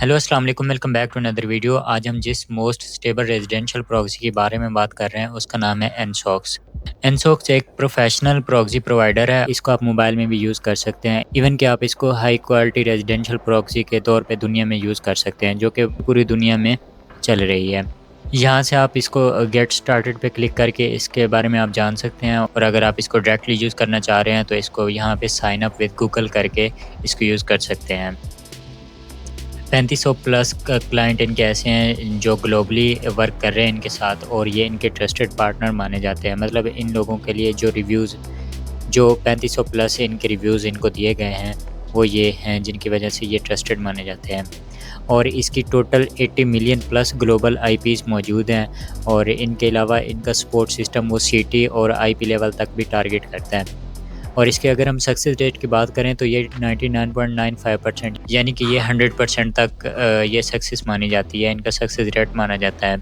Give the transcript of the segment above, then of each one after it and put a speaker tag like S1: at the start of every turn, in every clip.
S1: Hello अस्सलाम वालेकुम, welcome back to another video. आज हम जिस मोस्ट स्टेबल रेजिडेंशियल प्रॉक्सी के बारे में बात कर रहे हैं उसका नाम है एनसॉक्स। एनसॉक्स एक प्रोफेशनल प्रॉक्सी प्रोवाइडर है। इसको आप मोबाइल में भी यूज़ कर सकते हैं। इवन कि आप इसको हाई क्वालिटी रेजिडेंशियल प्रॉक्सी के तौर पे दुनिया में यूज़ कर सकते हैं, जो कि पूरी दुनिया में चल रही है। यहाँ से आप इसको गेट स्टार्टेड पे क्लिक करके इसके बारे में आप जान सकते हैं, और अगर आप इसको डायरेक्टली यूज़ करना चाह रहे हैं तो इसको यहाँ पे साइन अप विद गूगल करके इसको यूज़ कर सकते हैं। 3500 प्लस क्लाइंट इनके ऐसे हैं जो ग्लोबली वर्क कर रहे हैं इनके साथ, और ये इनके ट्रस्टेड पार्टनर माने जाते हैं। मतलब इन लोगों के लिए जो रिव्यूज़ जो 3500 प्लस इनके रिव्यूज़ इनको दिए गए हैं वो ये हैं जिनकी वजह से ये ट्रस्टेड माने जाते हैं। और इसकी total 80 million plus global IPs मौजूद हैं, और इनके अलावा इनका सपोर्ट सिस्टम वो सिटी और आईपी लेवल तक भी टारगेट करता है। और इसके अगर हम सक्सेस रेट की बात करें तो ये 99.95%, यानी कि ये 100% तक ये सक्सेस मानी जाती है, इनका सक्सेस रेट माना जाता है।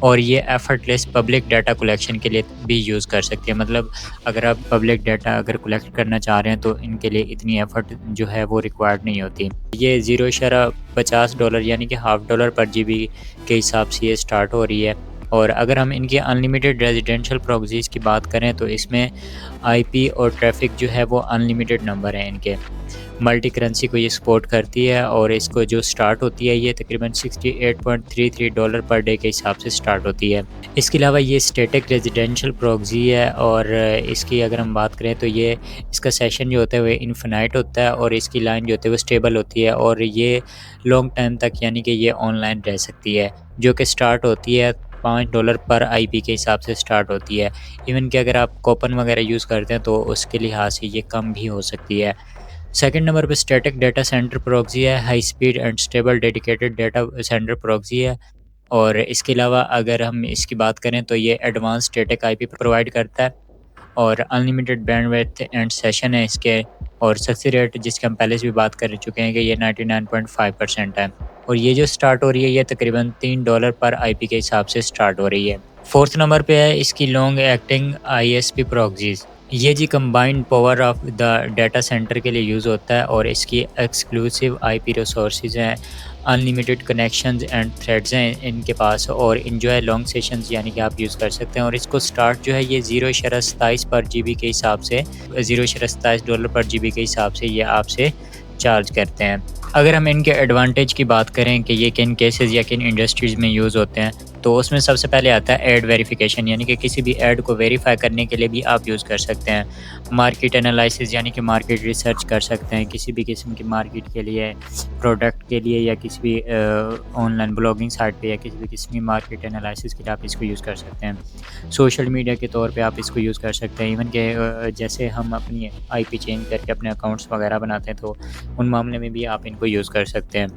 S1: और ये एफर्टलेस पब्लिक डाटा कलेक्शन के लिए भी यूज़ कर सकते हैं। मतलब अगर आप पब्लिक डाटा अगर कलेक्ट करना चाह रहे हैं तो इनके लिए इतनी एफर्ट जो है वो रिक्वायर्ड नहीं होती। ये $0.50 यानी कि $0.50 पर जीबी के हिसाब से ये स्टार्ट हो रही है। और अगर हम इनके अनलिमिटेड रेजिडेंशियल प्रॉक्सीज़ की बात करें तो इसमें आईपी और ट्रैफ़िक जो है वो अनलिमिटेड नंबर हैं इनके। मल्टी करेंसी को ये सपोर्ट करती है, और इसको जो स्टार्ट होती है ये तकरीबन $68.33 पर डे के हिसाब से स्टार्ट होती है। इसके अलावा ये स्टैटिक रेजिडेंशियल प्रॉक्सी है, और इसकी अगर हम बात करें तो ये इसका सेशन जो होता है वो इनफिनाइट होता है, और इसकी लाइन जो होती है वो स्टेबल होती है, और ये लॉन्ग टाइम तक यानी कि ये ऑनलाइन रह सकती है, जो कि स्टार्ट होती है $5 पर आईपी के हिसाब से स्टार्ट होती है। इवन कि अगर आप कूपन वगैरह यूज़ करते हैं तो उसके लिहाज से ये कम भी हो सकती है। सेकंड नंबर पे स्टैटिक डाटा सेंटर प्रॉक्सी है, high speed and stable dedicated data centre proxy है। और इसके अलावा अगर हम इसकी बात करें तो ये एडवांस स्टैटिक आईपी प्रोवाइड करता है, और अनलिमिटेड बैंडविड्थ एंड सेशन है इसके। और सक्सेस रेट जिसकी हम पहले से भी बात कर चुके हैं कि ये 99.5% है, और ये जो स्टार्ट हो रही है ये तकरीबन $3 पर आईपी के हिसाब से स्टार्ट हो रही है। फोर्थ नंबर पे है इसकी लॉन्ग एक्टिंग आईएसपी प्रॉक्सीज। ये जी combined power of the data center के लिए यूज़ होता है, और इसकी एक्सक्लूसिव आईपी रिसोर्सेज हैं, अनलिमिटेड कनेक्शंस एंड थ्रेड्स हैं इनके पास, और इन्जॉय लॉन्ग सेशंस यानी कि आप यूज़ कर सकते हैं। और इसको स्टार्ट जो है ये $0.27 पर जीबी के हिसाब से $0.27 पर जीबी के हिसाब से ये आपसे चार्ज करते हैं। अगर हम इनके एडवांटेज की बात करें कि ये किन केसेस या किन इंडस्ट्रीज़ में यूज़ होते हैं, तो उसमें सबसे पहले आता है ऐड वेरिफिकेशन, यानी कि किसी भी ऐड को वेरीफाई करने के लिए भी आप यूज़ कर सकते हैं। मार्केट एनालिसिस, यानी कि मार्केट रिसर्च कर सकते हैं किसी भी किस्म की मार्केट के लिए, प्रोडक्ट के लिए, या किसी भी ऑनलाइन ब्लॉगिंग साइट पे, या किसी भी किस्म की मार्केट एनालिसिस के लिए आप इसको यूज़ कर सकते हैं। सोशल मीडिया के तौर पे आप इसको यूज़ कर सकते हैं। इवन के जैसे हम अपनी आईपी चेंज करके अपने अकाउंट्स वगैरह बनाते हैं तो उन मामले में भी आप इनको यूज़ कर सकते हैं।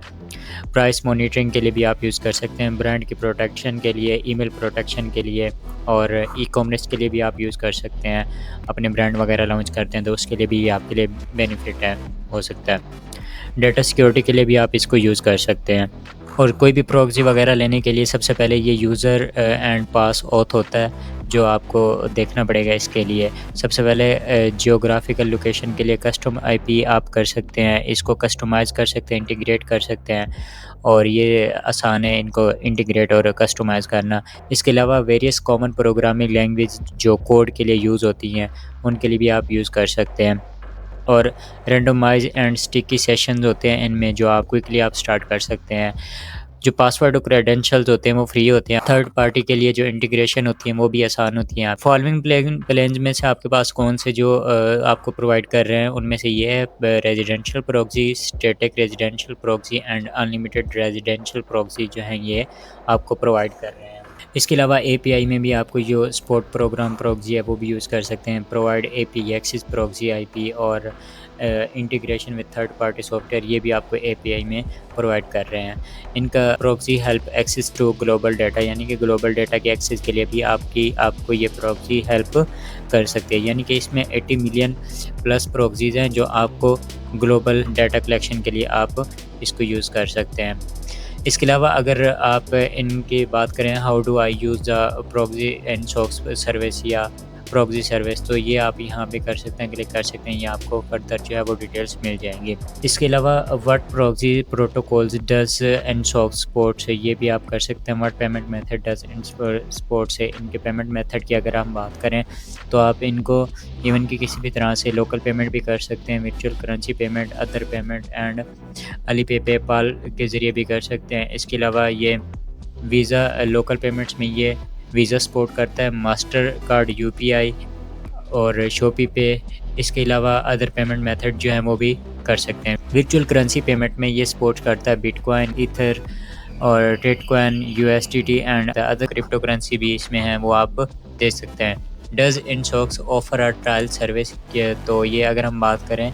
S1: प्राइस मॉनिटरिंग के लिए भी आप यूज़ कर सकते हैं, ब्रांड की प्रोटेक्शन के लिए, ईमेल प्रोटेक्शन के लिए, और ई-कॉमर्स के लिए भी आप यूज़ कर सकते हैं। अपने ब्रांड वगैरह लॉन्च करते हैं तो उसके लिए भी ये आपके लिए बेनिफिट है, हो सकता है। डाटा सिक्योरिटी के लिए भी आप इसको यूज़ कर सकते हैं। और कोई भी प्रॉक्सी वगैरह लेने के लिए सबसे पहले ये यूज़र एंड पास ऑथ होता है जो आपको देखना पड़ेगा। इसके लिए सबसे पहले जियोग्राफिकल लोकेशन के लिए कस्टम आईपी आप कर सकते हैं, इसको कस्टमाइज़ कर सकते हैं, इंटीग्रेट कर सकते हैं, और ये आसान है इनको इंटीग्रेट और कस्टमाइज़ करना। इसके अलावा वेरियस कॉमन प्रोग्रामिंग लैंग्वेज जो कोड के लिए यूज़ होती हैं उनके लिए भी आप यूज़ कर सकते हैं। और रैंडमाइज एंड स्टिकी सेशंस होते हैं इनमें, जो आप क्विकली आप स्टार्ट कर सकते हैं। जो पासवर्ड और क्रेडेंशियल्स होते हैं वो फ्री होते हैं। थर्ड पार्टी के लिए जो इंटीग्रेशन होती है वो भी आसान होती हैं। फॉलोइंग प्लान्स में से आपके पास कौन से जो आपको प्रोवाइड कर रहे हैं उनमें से ये है residential proxy, static residential proxy and unlimited residential proxy जो हैं ये आपको प्रोवाइड कर रहे हैं। इसके अलावा एपीआई में भी आपको जो स्पोर्ट प्रोग्राम प्रॉक्सी है वो भी यूज़ कर सकते हैं। Provide API access proxy IP, और integration with third party software ये भी आपको एपीआई में प्रोवाइड कर रहे हैं। इनका proxy help access to global data, यानी कि ग्लोबल डाटा के एक्सेस के लिए भी आपको ये प्रॉक्सी हेल्प कर सकते हैं। यानी कि इसमें 80 मिलियन प्लस प्रॉक्सीज़ हैं जो आपको ग्लोबल डाटा कलेक्शन के लिए आप इसको यूज़ कर सकते हैं। इसके अलावा अगर आप इनकी बात करें how do I use the proxy Insocks service, या प्रॉक्सी सर्विस, तो ये आप यहाँ पे कर सकते हैं, क्लिक कर सकते हैं, ये आपको फर्दर जो है वो डिटेल्स मिल जाएंगी। इसके अलावा what proxy protocols does Insocks support है, ये भी आप कर सकते हैं। What payment method does support है, इनके पेमेंट मेथड की अगर हम बात करें तो आप इनको इवन कि किसी भी तरह से लोकल पेमेंट भी कर सकते हैं, virtual currency payment, other payment and Alipay, PayPal के ज़रिए भी कर सकते हैं। इसके अलावा ये वीज़ा लोकल पेमेंट्स में ये वीज़ा सपोर्ट करता है, मास्टर कार्ड, यूपीआई और शॉपी पे। इसके अलावा अदर पेमेंट मेथड जो है वो भी कर सकते हैं। वर्चुअल करेंसी पेमेंट में ये सपोर्ट करता है बिटकॉइन, ईथर और टेटकॉइन, USDT and other crypto currency इसमें है, वो आप दे सकते हैं। Does Insocks offer a trial service के, तो ये अगर हम बात करें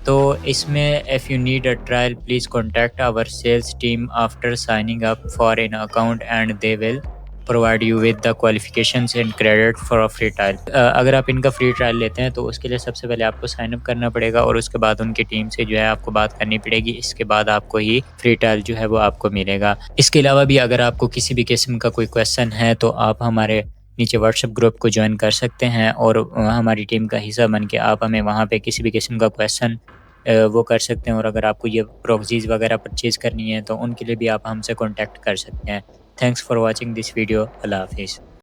S1: तो इसमें if you need a trial please contact our sales team after signing up for an account and they will provide you with the qualifications and credit for a free trial. अगर आप इनका फ्री ट्रायल लेते हैं तो उसके लिए सबसे पहले आपको साइन अप करना पड़ेगा और उसके बाद उनकी टीम से जो है आपको बात करनी पड़ेगी। इसके बाद आपको ही फ्री ट्रायल जो है वो आपको मिलेगा। इसके अलावा भी अगर आपको किसी भी किस्म का कोई क्वेश्चन है तो आप हमारे नीचे व्हाट्सएप ग्रुप को ज्वाइन कर सकते हैं और हमारी टीम का हिस्सा बन के आप हमें वहाँ पे किसी भी किस्म का क्वेश्चन वो कर सकते हैं। और अगर आपको ये प्रॉक्सीज़ वगैरह परचेज़ करनी है तो उनके लिए भी आप हमसे कॉन्टैक्ट कर सकते हैं। Thanks for watching this video. अल्लाह हाफ़िज़।